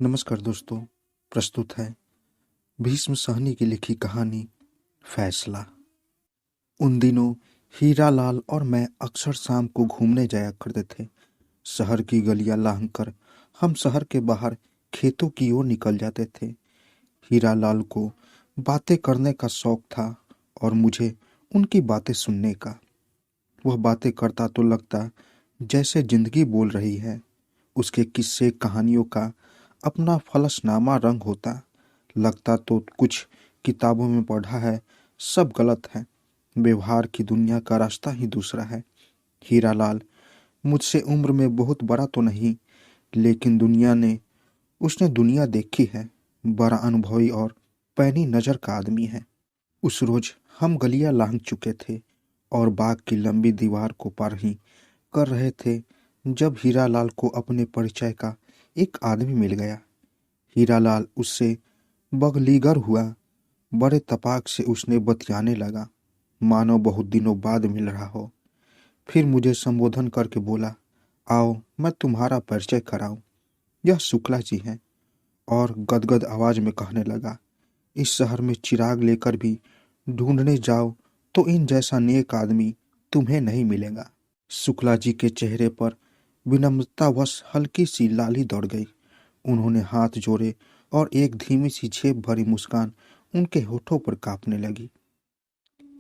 नमस्कार दोस्तों। प्रस्तुत है भीष्म सहनी की लिखी कहानी फैसला। उन दिनों हीरालाल और मैं अक्सर शाम को घूमने जाया करते थे। शहर की गलियां लांघकर हम शहर के बाहर खेतों की ओर निकल जाते थे। हीरालाल को बातें करने का शौक था और मुझे उनकी बातें सुनने का। वह बातें करता तो लगता जैसे जिंदगी बोल रही है। उसके किस्से कहानियों का अपना फलसनामा रंग होता। लगता तो कुछ किताबों में पढ़ा है, सब गलत है। व्यवहार की दुनिया का रास्ता ही दूसरा है। हीरालाल मुझसे उम्र में बहुत बड़ा तो नहीं, लेकिन उसने दुनिया देखी है। बड़ा अनुभवी और पैनी नज़र का आदमी है। उस रोज हम गलियां लांघ चुके थे और बाग की लंबी दीवार को पार ही कर रहे थे जब हीरालाल को अपने परिचय का एक आदमी मिल गया। हीरालाल उससे बगलीगर हुआ। बड़े तपाक से उसने बतियाने लगा, मानो बहुत दिनों बाद मिल रहा हो। फिर मुझे संबोधन करके बोला, आओ मैं तुम्हारा परिचय कराऊं। यह शुक्ला जी हैं। और गदगद आवाज में कहने लगा, इस शहर में चिराग लेकर भी ढूंढने जाओ तो इन जैसा नेक आदमी तुम्हें नहीं मिलेगा। शुक्ला जी के चेहरे पर विनम्रतावश हल्की सी लाली दौड़ गई। उन्होंने हाथ जोड़े और एक धीमी सी झेप भरी मुस्कान उनके होठों पर कांपने लगी।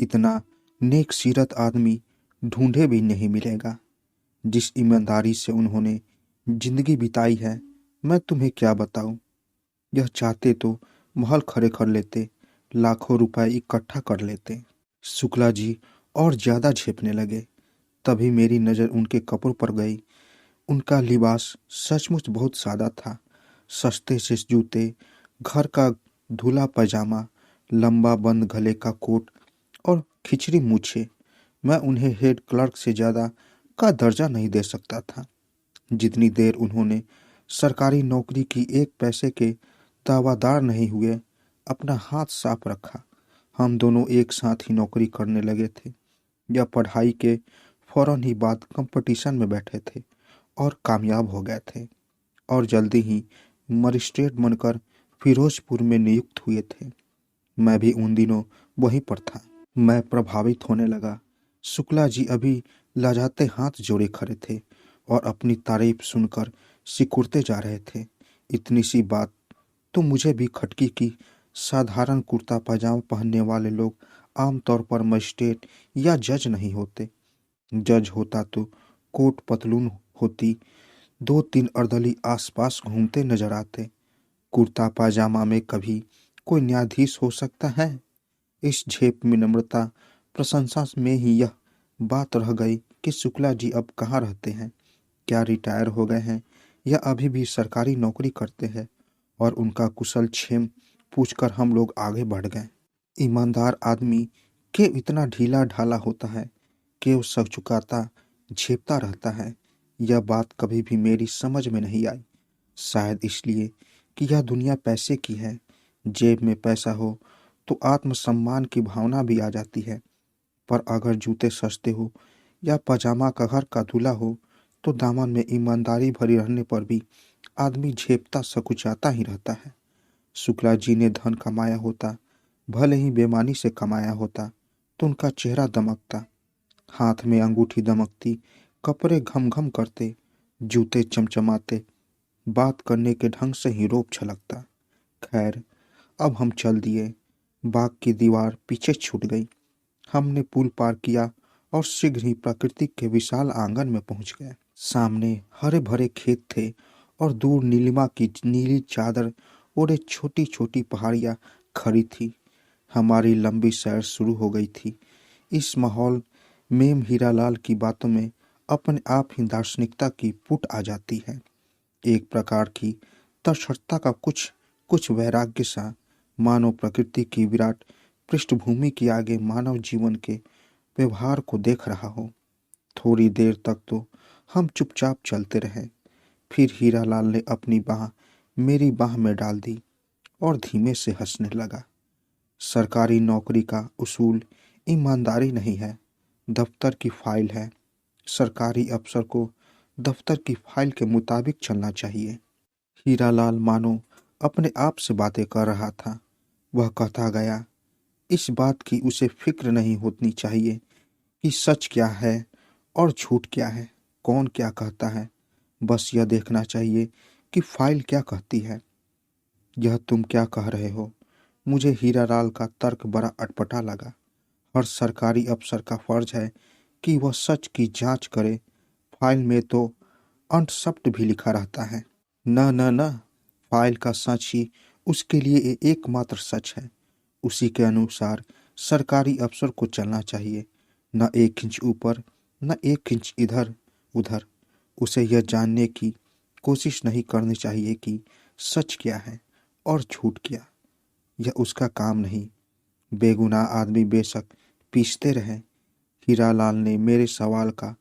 इतना नेक सीरत आदमी ढूंढे भी नहीं मिलेगा। जिस ईमानदारी से उन्होंने जिंदगी बिताई है, मैं तुम्हें क्या बताऊं। यह चाहते तो महल खड़े कर लेते, लाखों रुपए इकट्ठा कर लेते। शुक्ला जी और ज्यादा झेपने लगे। तभी मेरी नजर उनके कपड़ों पर गई। उनका लिबास सचमुच बहुत सादा था। सस्ते से जूते, घर का धुला पैजामा, लंबा बंद गले का कोट और खिचड़ी मूछें। मैं उन्हें हेड क्लर्क से ज्यादा का दर्जा नहीं दे सकता था। जितनी देर उन्होंने सरकारी नौकरी की एक पैसे के दावादार नहीं हुए, अपना हाथ साफ रखा। हम दोनों एक साथ ही नौकरी करने लगे थे या पढ़ाई के फौरन ही बाद कंपटीशन में बैठे थे और कामयाब हो गए थे और जल्दी ही मजिस्ट्रेट बनकर फिरोजपुर में नियुक्त हुए थे। मैं भी उन दिनों वहीं पर था। मैं प्रभावित होने लगा। शुक्ला जी अभी लजाते हाथ जोड़े खड़े थे और अपनी तारीफ सुनकर सिकुड़ते जा रहे थे। इतनी सी बात तो मुझे भी खटकी कि साधारण कुर्ता पजामा पहनने वाले लोग आमतौर पर मजिस्ट्रेट या जज नहीं होते। जज होता तो कोट पतलून होती, दो तीन अर्दली आसपास घूमते नजर आते। कुर्ता पाजामा में कभी कोई न्यायाधीश हो सकता है। इस झेप में नम्रता प्रशंसा में ही यह बात रह गई कि शुक्ला जी अब कहाँ रहते हैं, क्या रिटायर हो गए हैं या अभी भी सरकारी नौकरी करते हैं। और उनका कुशल क्षेम पूछकर हम लोग आगे बढ़ गए। ईमानदार आदमी क्यों इतना ढीला ढाला होता है, क्यों सक झुकाता झेपता रहता है। यह बात कभी भी मेरी समझ में नहीं आई। शायद इसलिए कि यह दुनिया पैसे की है। जेब में पैसा हो तो आत्मसम्मान की भावना भी आ जाती है, पर अगर जूते सस्ते हो या पजामा का घर का दूल्हा हो तो दामन में ईमानदारी भरी रहने पर भी आदमी झेपता सकुचाता ही रहता है। शुक्ला जी ने धन कमाया होता, भले ही बेमानी से कमाया होता, तो उनका चेहरा दमकता, हाथ में अंगूठी दमकती, कपड़े घम घम करते, जूते चमचमाते, बात करने के ढंग से ही रोब छलकता। खैर, अब हम चल दिए। बाग की दीवार पीछे छूट गई। हमने पुल पार किया और शीघ्र ही प्रकृति के विशाल आंगन में पहुंच गए। सामने हरे भरे खेत थे और दूर नीलिमा की नीली चादर ओढ़े छोटी छोटी पहाड़ियां खड़ी थी। हमारी लंबी सैर शुरू हो गई थी। इस माहौल में हीरालाल की बातों में अपने आप ही दार्शनिकता की पुट आ जाती है। एक प्रकार की तटस्थता का कुछ कुछ वैराग्य सा, मानव प्रकृति की विराट पृष्ठभूमि के आगे मानव जीवन के व्यवहार को देख रहा हो। थोड़ी देर तक तो हम चुपचाप चलते रहे। फिर हीरालाल ने अपनी बाह मेरी बाह में डाल दी और धीमे से हंसने लगा। सरकारी नौकरी का उसूल ईमानदारी नहीं है, दफ्तर की फाइल है। सरकारी अफसर को दफ्तर की फाइल के मुताबिक चलना चाहिए। हीरालाल मानो अपने आप से बातें कर रहा था। वह कहता गया, इस बात की उसे फिक्र नहीं होनी चाहिए कि सच क्या है और झूठ क्या है, कौन क्या कहता है। बस यह देखना चाहिए कि फाइल क्या कहती है। यह तुम क्या कह रहे हो? मुझे हीरालाल का तर्क बड़ा अटपटा लगा। हर सरकारी अफसर का फर्ज है कि वह सच की जांच करे। फाइल में तो अंतशब्द भी लिखा रहता है। न न न, फाइल का सच ही उसके लिए एकमात्र सच है। उसी के अनुसार सरकारी अफसर को चलना चाहिए, न एक इंच ऊपर न एक इंच इधर उधर। उसे यह जानने की कोशिश नहीं करनी चाहिए कि सच क्या है और झूठ क्या। यह उसका काम नहीं। बेगुनाह आदमी बेशक पीसते रहे। हीरालाल ने मेरे सवाल का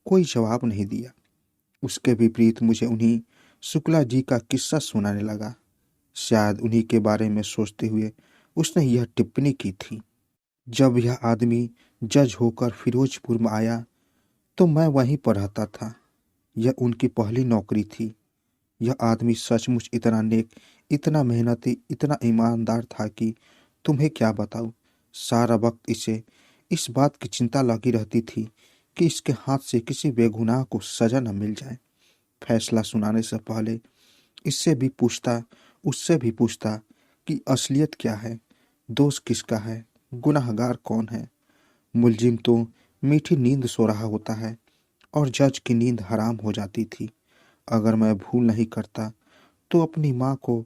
कोई जवाब नहीं दिया। उसके विपरीत मुझे उन्हीं शुक्ला जी का किस्सा सुनाने लगा। शायद उन्हीं के बारे में सोचते हुए उसने यह टिप्पणी की थी, जब यह आदमी जज होकर फिरोजपुर में आया तो मैं वहीं पर रहता था। यह उनकी पहली नौकरी थी। यह आदमी सचमुच इतना नेक, इतना मेहनती, इतना ईमानदार था कि तुम्हें क्या बताऊं। सारा वक्त इसे इस बात की चिंता लगी रहती थी कि इसके हाथ से किसी बेगुनाह को सजा न मिल जाए। फैसला सुनाने से पहले इससे भी पूछता, उससे भी पूछता कि असलियत क्या है, दोष किसका है, गुनहगार कौन है। मुलजिम तो मीठी नींद सो रहा होता है और जज की नींद हराम हो जाती थी। अगर मैं भूल नहीं करता तो अपनी माँ को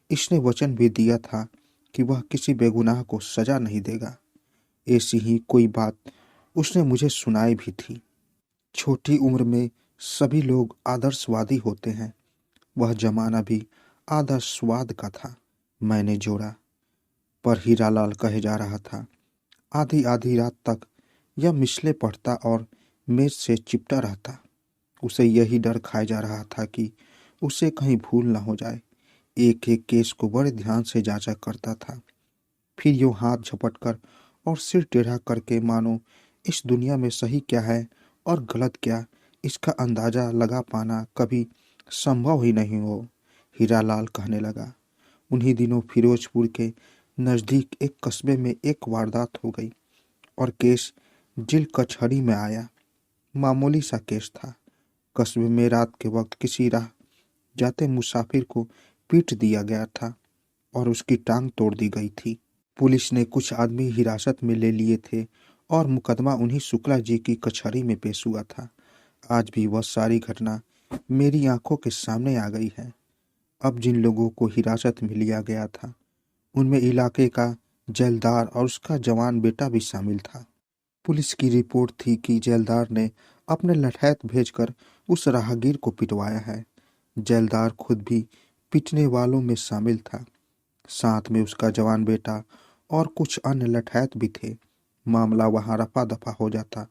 इसने वचन भी दिया था कि वह किसी बेगुनाह को सजा नहीं देगा। ऐसी ही कोई बात उसने मुझे सुनाई भी थी। छोटी उम्र में सभी लोग आदर्शवादी होते हैं। वह जमाना भी आदर्शवाद का था। मैंने जोड़ा, पर हीरालाल कहे जा रहा था। आधी आधी रात तक यह मिसले पढ़ता और मेज से चिपटा रहता। उसे यही डर खाया जा रहा था कि उसे कहीं भूल न हो जाए। एक एक केस को बड़े ध्यान से जांचा करता था। फिर यूं हाथ झपटकर और सिर टेढ़ा करके मानो इस दुनिया में सही क्या है और गलत क्या, इसका अंदाजा लगा पाना कभी संभव ही नहीं हो। हीरालाल कहने लगा, उन्हीं दिनों फिरोजपुर के नज़दीक एक कस्बे में एक वारदात हो गई और केस जिल कचहरी में आया। मामूली सा केस था। कस्बे में रात के वक्त किसी राह जाते मुसाफिर को पीट दिया गया था और उसकी टांग तोड़ दी गई थी। पुलिस ने कुछ आदमी हिरासत में ले लिए थे और मुकदमा उन्हीं शुक्ला जी की कचहरी में पेश हुआ था। आज भी वह सारी घटना मेरी आंखों के सामने आ गई है। अब जिन लोगों को हिरासत में लिया गया था उनमें इलाके का जैलदार और उसका जवान बेटा भी शामिल था। पुलिस की रिपोर्ट थी कि जैलदार ने अपने लठैत भेजकर उस राहगीर को पिटवाया है। जैलदार खुद भी पिटने वालों में शामिल था। साथ में उसका जवान बेटा और कुछ अन्य लठैत भी थे। मामला वहां रफा दफा हो जाता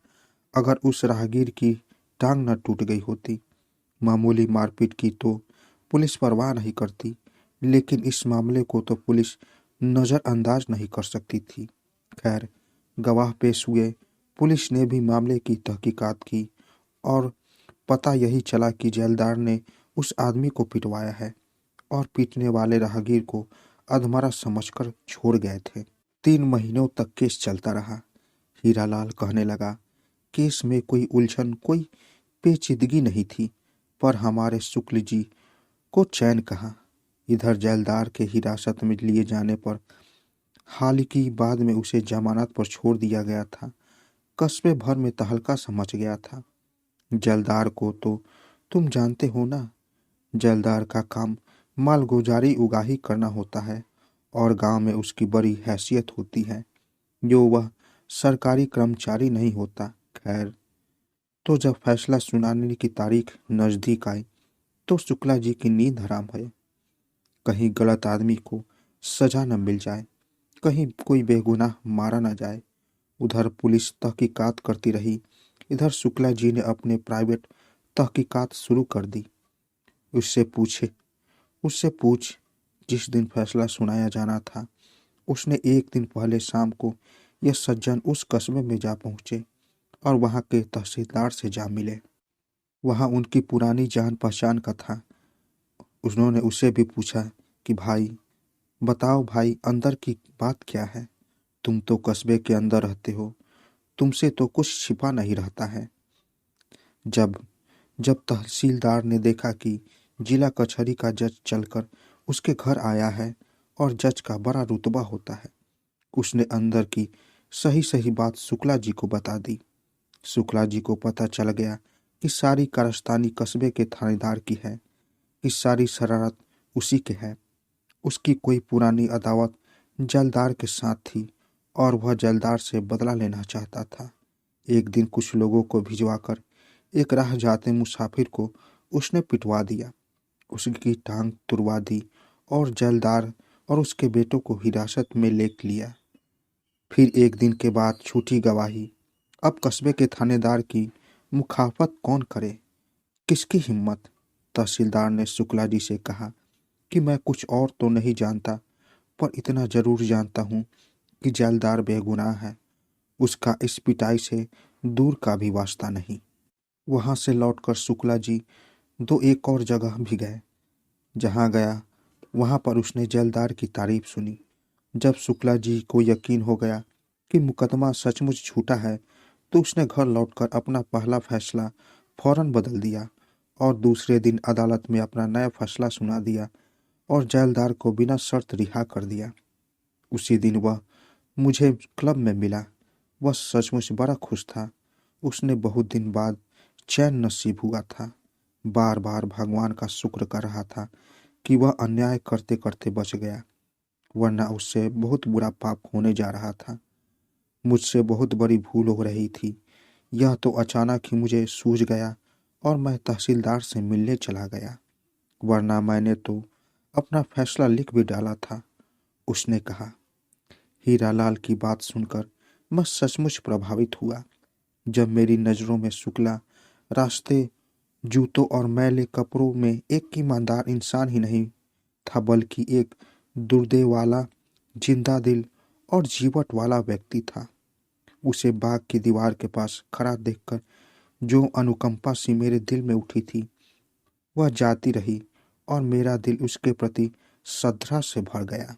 अगर उस राहगीर की टांग न टूट गई होती। मामूली मारपीट की तो पुलिस परवाह नहीं करती, लेकिन इस मामले को तो पुलिस नज़रअंदाज नहीं कर सकती थी। खैर, गवाह पेश हुए। पुलिस ने भी मामले की तहकीकात की और पता यही चला कि जैलदार ने उस आदमी को पिटवाया है और पीटने वाले राहगीर को अधमरा समझकर छोड़ गए थे। 3 महीनों तक केस चलता रहा। हीरालाल कहने लगा, केस में कोई उलझन, कोई पेचीदगी नहीं थी, पर हमारे शुक्ल जी को चैन कहाँ। इधर जैलदार के हिरासत में लिए जाने पर हालांकि बाद में उसे जमानत पर छोड़ दिया गया था। कस्बे भर में तहलका सा मच गया था। जैलदार को तो तुम जानते हो ना। जैलदार का काम मालगुजारी उगाही करना होता है और गांव में उसकी बड़ी हैसियत होती है, जो वह सरकारी कर्मचारी नहीं होता। खैर, तो जब फैसला सुनाने की तारीख नज़दीक आई तो शुक्ला जी की नींद हराम है। कहीं गलत आदमी को सजा न मिल जाए, कहीं कोई बेगुनाह मारा न जाए। उधर पुलिस तहकीकात करती रही, इधर शुक्ला जी ने अपने प्राइवेट तहकीकात शुरू कर दी। उससे पूछ, जिस दिन फैसला सुनाया जाना था उसने एक दिन पहले शाम को यह सज्जन उस कस्बे में जा पहुंचे और वहां के तहसीलदार से जा मिले। वहां उनकी पुरानी जान पहचान का था। उन्होंने उससे भी पूछा कि भाई बताओ भाई, अंदर की बात क्या है? तुम तो कस्बे के अंदर रहते हो, तुमसे तो कुछ छिपा नहीं रहता है। जब जब तहसीलदार ने देखा कि जिला कचहरी का जज चलकर उसके घर आया है और जज का बड़ा रुतबा होता है, उसने अंदर की सही सही बात शुक्ला जी को बता दी। शुक्ला जी को पता चल गया कि सारी कारस्तानी कस्बे के थानेदार की है, कि सारी शरारत उसी के है। उसकी कोई पुरानी अदावत जलदार के साथ थी और वह जलदार से बदला लेना चाहता था। एक दिन कुछ लोगों को भिजवाकर एक राह जाते मुसाफिर को उसने पिटवा दिया, उसकी टांग तुड़वा दी और जलदार और उसके बेटों को हिरासत में ले लिया। फिर एक दिन के बाद झूठी गवाही। अब कस्बे के थानेदार की मुखाफत कौन करे, किसकी हिम्मत? तहसीलदार ने शुक्ला जी से कहा कि मैं कुछ और तो नहीं जानता, पर इतना जरूर जानता हूँ कि जलदार बेगुनाह है, उसका इस पिटाई से दूर का भी वास्ता नहीं। वहां से लौटकर शुक्ला जी दो एक और जगह भी गए। जहां गया वहां पर उसने जलदार की तारीफ सुनी। जब शुक्ला जी को यकीन हो गया कि मुकदमा सचमुच झूठा है, तो उसने घर लौटकर अपना पहला फैसला फौरन बदल दिया और दूसरे दिन अदालत में अपना नया फैसला सुना दिया और जैलदार को बिना शर्त रिहा कर दिया। उसी दिन वह मुझे क्लब में मिला। वह सचमुच बड़ा खुश था। उसने बहुत दिन बाद चैन नसीब हुआ था। बार बार भगवान का शुक्र कर रहा था कि वह अन्याय करते करते बच गया, वरना उससे बहुत बुरा पाप होने जा रहा था। मुझसे बहुत बड़ी भूल हो रही थी। यह तो अचानक ही मुझे सूझ गया और मैं तहसीलदार से मिलने चला गया, वरना मैंने तो अपना फैसला लिख भी डाला था। उसने कहा। हीरालाल की बात सुनकर मैं सचमुच प्रभावित हुआ। जब मेरी नज़रों में शुक्ला रास्ते, जूतों और मैले कपड़ों में एक ईमानदार इंसान ही नहीं था, बल्कि एक दुर्दे वाला, जिंदा दिल और जीवट वाला व्यक्ति था। उसे बाग की दीवार के पास खड़ा देखकर जो अनुकंपा सी मेरे दिल में उठी थी, वह जाती रही और मेरा दिल उसके प्रति श्रद्धा से भर गया।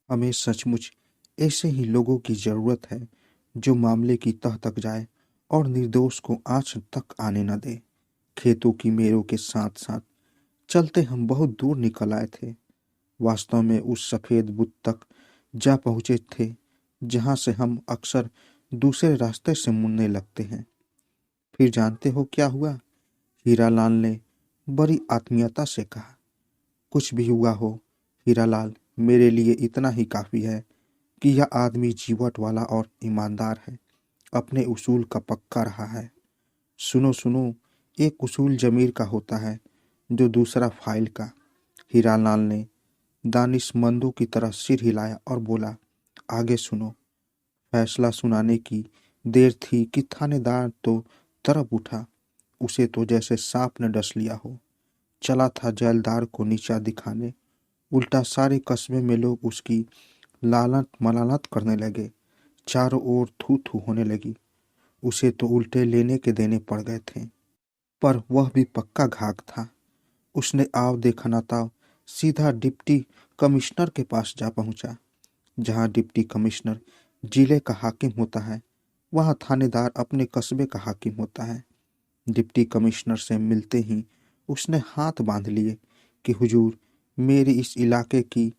हमें सचमुच ऐसे ही लोगों की जरूरत है, जो मामले की तह तक जाए और निर्दोष को आंच तक आने न दे। खेतों की मेरों के साथ साथ चलते हम बहुत दूर निकल आए थे। वास्तव में उस सफेद बुत तक जा पहुंचे थे, जहां से हम अक्सर दूसरे रास्ते से मुड़ने लगते हैं। फिर जानते हो क्या हुआ? हीरालाल ने बड़ी आत्मीयता से कहा। कुछ भी हुआ हो हीरालाल, मेरे लिए इतना ही काफी है कि यह आदमी जीवट वाला और ईमानदार है, अपने उसूल का पक्का रहा है। सुनो सुनो, एक उसूल जमीर का होता है, जो दूसरा फाइल का। हीरालाल ने दानिशमंदों की तरह सिर हिलाया और बोला, आगे सुनो। फैसला सुनाने की देर थी कि थानेदार तो तरफ उठा। उसे तो जैसे सांप ने डस लिया हो। चला था जैलदार को नीचा दिखाने। उल्टा सारे कस्बे में लोग उसकी लालत मलालत करने लगे। चारों ओर थू थू होने लगी। उसे तो उल्टे लेने के देने पड़ गए थे, पर वह भी पक्का घाक था। उसने आव देखा ना ताव सीधा डिप्टी कमिश्नर के पास जा पहुंचा। जहां डिप्टी कमिश्नर जिले का हाकिम होता है, वहां थानेदार अपने कस्बे का हाकिम होता है। डिप्टी कमिश्नर से मिलते ही उसने हाथ बांध लिए कि हुजूर, मेरी इस इलाके की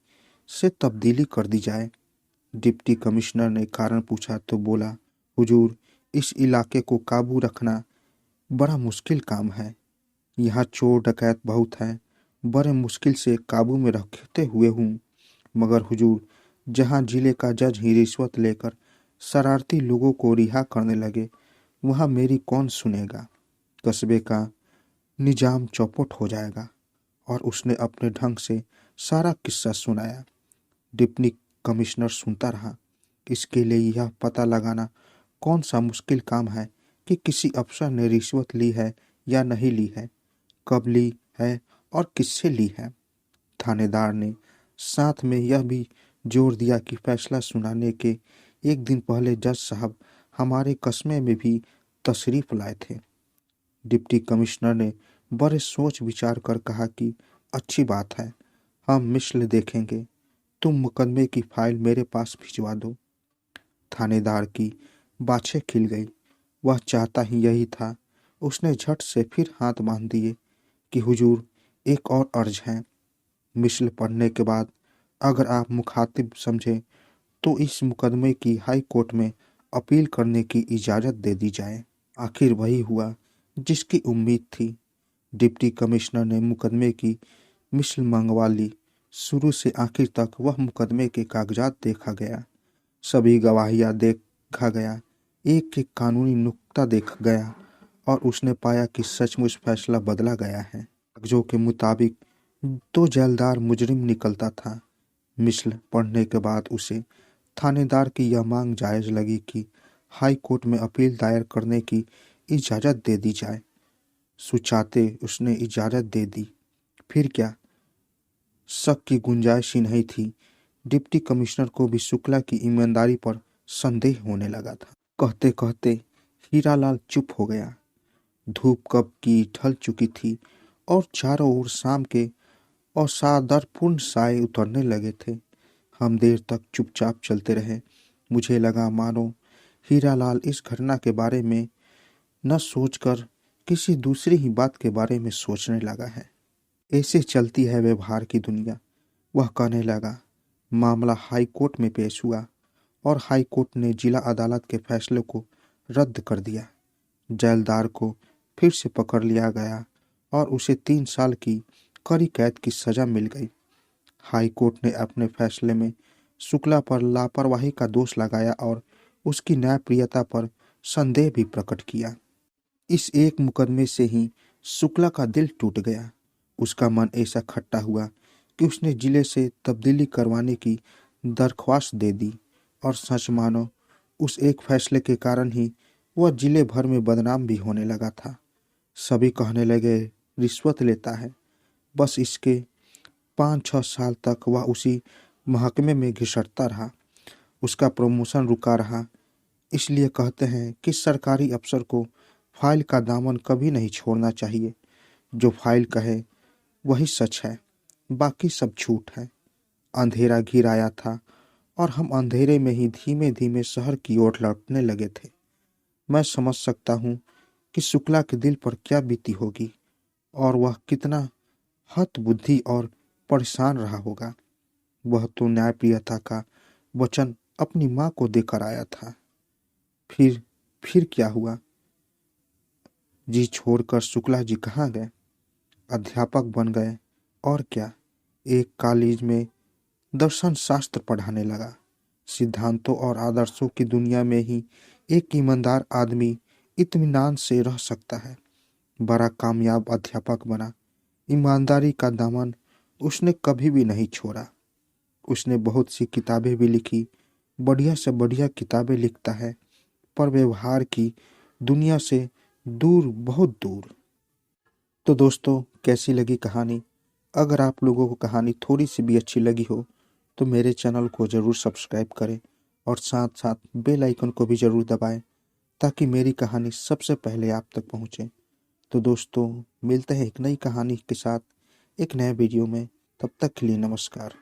से तब्दीली कर दी जाए। डिप्टी कमिश्नर ने कारण पूछा तो बोला, हुजूर, इस इलाके को काबू रखना बड़ा मुश्किल काम है। यहाँ चोर डकैत बहुत हैं, बड़े मुश्किल से काबू में रखते हुए हूँ। मगर हुजूर, जहाँ जिले का जज ही रिश्वत लेकर शरारती लोगों को रिहा करने लगे, वहाँ मेरी कौन सुनेगा? कस्बे का निजाम चौपट हो जाएगा। और उसने अपने ढंग से सारा किस्सा सुनाया। डिप्टी कमिश्नर सुनता रहा। इसके लिए यह पता लगाना कौन सा मुश्किल काम है कि किसी अफसर ने रिश्वत ली है या नहीं ली है, कब ली है और किससे ली है। थानेदार ने साथ में यह भी जोर दिया कि फैसला सुनाने के एक दिन पहले जज साहब हमारे कस्बे में भी तशरीफ लाए थे। डिप्टी कमिश्नर ने बड़े सोच विचार कर कहा कि अच्छी बात है, हम मिसल देखेंगे। तुम मुकदमे की फाइल मेरे पास भिजवा दो। थानेदार की बाछें खिल गई। वह चाहता ही यही था। उसने झट से फिर हाथ बांध दिए कि हुजूर, एक और अर्ज है। मिसल पढ़ने के बाद अगर आप मुखातिब समझे तो इस मुकदमे की हाई कोर्ट में अपील करने की इजाज़त दे दी जाए। आखिर वही हुआ जिसकी उम्मीद थी। डिप्टी कमिश्नर ने मुकदमे की मिसल मंगवा ली। शुरू से आखिर तक वह मुकदमे के कागजात देखा गया, सभी गवाहियाँ देखा गया, एक एक कानूनी नुक्ता देखा गया और उसने पाया कि सचमुच फैसला बदला गया है। कागजों के मुताबिक तो जैलदार मुजरिम निकलता था। मिसल पढ़ने के बाद उसे थानेदार की यह मांग जायज़ लगी कि हाई कोर्ट में अपील दायर करने की इजाज़त दे दी जाए। सुचाते उसने इजाज़त दे दी। फिर क्या, शक की गुंजाइश ही नहीं थी। डिप्टी कमिश्नर को भी शुक्ला की ईमानदारी पर संदेह होने लगा था। कहते कहते हीरालाल चुप हो गया। धूप कब की ढल चुकी थी और चारों ओर शाम के असादरपूर्ण साए उतरने लगे थे। हम देर तक चुपचाप चलते रहे। मुझे लगा मानो हीरालाल इस घटना के बारे में न सोचकर किसी दूसरी ही बात के बारे में सोचने लगा है। ऐसे चलती है व्यवहार की दुनिया। वह कहने लगा। मामला हाई कोर्ट में पेश हुआ और हाई कोर्ट ने जिला अदालत के फैसले को रद्द कर दिया। जैलदार को फिर से पकड़ लिया गया और उसे 3 साल की कड़ी कैद की सजा मिल गई। हाई कोर्ट ने अपने फैसले में शुक्ला पर लापरवाही का दोष लगाया और उसकी न्यायप्रियता पर संदेह भी प्रकट किया। इस एक मुकदमे से ही शुक्ला का दिल टूट गया। उसका मन ऐसा खट्टा हुआ कि उसने जिले से तब्दीली करवाने की दरख्वास्त दे दी। और सच मानो उस एक फैसले के कारण ही वह जिले भर में बदनाम भी होने लगा था। सभी कहने लगे रिश्वत लेता है। बस इसके 5-6 साल तक वह उसी महकमे में घिसटता रहा। उसका प्रमोशन रुका रहा। इसलिए कहते हैं कि सरकारी अफसर को फाइल का दामन कभी नहीं छोड़ना चाहिए। जो फाइल कहे वही सच है, बाकी सब झूठ है। अंधेरा घिर आया था और हम अंधेरे में ही धीमे धीमे शहर की ओर लौटने लगे थे। मैं समझ सकता हूँ कि शुक्ला के दिल पर क्या बीती होगी और वह कितना हतबुद्धि और परेशान रहा होगा। वह तो न्यायप्रियता का वचन अपनी माँ को देकर आया था। फिर क्या हुआ? जी छोड़कर शुक्ला जी कहाँ गए? अध्यापक बन गए और क्या। एक कॉलेज में दर्शन शास्त्र पढ़ाने लगा। सिद्धांतों और आदर्शों की दुनिया में ही एक ईमानदार आदमी इत्मीनान से रह सकता है। बड़ा कामयाब अध्यापक बना। ईमानदारी का दामन उसने कभी भी नहीं छोड़ा। उसने बहुत सी किताबें भी लिखी, बढ़िया से बढ़िया किताबें लिखता है, पर व्यवहार की दुनिया से दूर, बहुत दूर। तो दोस्तों, कैसी लगी कहानी? अगर आप लोगों को कहानी थोड़ी सी भी अच्छी लगी हो तो मेरे चैनल को ज़रूर सब्सक्राइब करें और साथ साथ बेल आइकन को भी ज़रूर दबाएं ताकि मेरी कहानी सबसे पहले आप तक पहुंचे। तो दोस्तों, मिलते हैं एक नई कहानी के साथ एक नए वीडियो में। तब तक के लिए नमस्कार।